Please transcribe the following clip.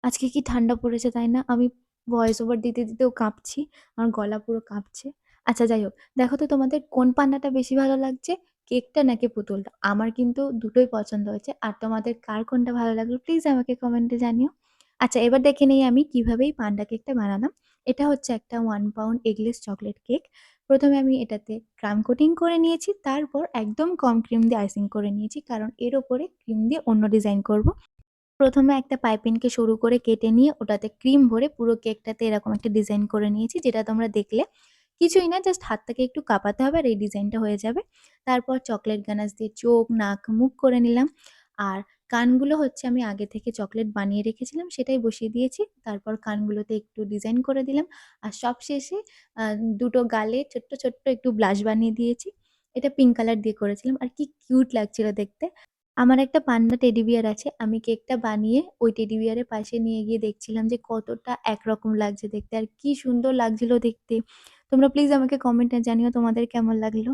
আজকে কি ঠান্ডা পড়েছে, তাই না? আমি ভয়েস ওভার দিতে, দিতেও কাঁপছি। আমার গলা পুরো কাঁপছে। আচ্ছা যাই হোক, দেখো তো তোমাদের কোন পান্নাটা বেশি ভালো লাগছে? কেকটা নাকি পুতুলটা? আমার কিন্তু দুটোই পছন্দ হয়েছে। আর তোমাদের কার কোনটা ভালো লাগলো প্লিজ আমাকে কমেন্টে জানিও। আচ্ছা এবার দেখে নেই আমি কিভাবে এই পান্ডা কেকটা বানালাম। এটা হচ্ছে একটা 1 পাউন্ড এগলেস চকোলেট কেক। ১ম এ আমি এটাতে ক্রাম কোটিং করে নিয়েছি। তারপর একদম কম ক্রিম দিয়ে আইসিং করে নিয়েছি। কারণ এর উপরে ক্রিম দিয়ে অন্য ডিজাইন করব। ১ম এ একটা পাইপিংকে সরু করে কেটে নিয়ে ওটাতে ক্রিম ভরে পুরো কেকটাতে এরকম একটা ডিজাইন করে নিয়েছি, যেটা তোমরা দেখলে। কিছুই না, জাস্ট হাতটাকে একটু কাঁপাতে হবে আর এই ডিজাইনটা হয়ে যাবে। তারপর চকলেট গানাশ দিয়ে চোখ, নাক, মুখ করে নিলাম। আর কানগুলো হচ্ছে আমি আগে থেকে চকলেট বানিয়ে রেখেছিলাম, সেটাই বসিয়ে দিয়েছি। তারপর কানগুলোতে একটু ডিজাইন করে দিলাম। আর সবশেষে আ ২ টো গালে ছোট্ট, ছোট্ট একটু ব্লাশ বানিয়ে দিয়েছি। এটা পিঙ্ক কালার দিয়ে করেছিলাম। আর কি কিউট লাগছিল দেখতে। আমার একটা পান্ডা টেডি বিয়ার আছে। আমি কেকটা বানিয়ে ওই টেডি বিয়ারের পাশে নিয়ে গিয়ে দেখছিলাম যে কতটা একরকম লাগছে দেখতে আর কি সুন্দর লাগছিল দেখতে। তোমরা প্লিজ আমাকে কমেন্টে জানিও তোমাদের কেমন লাগলো?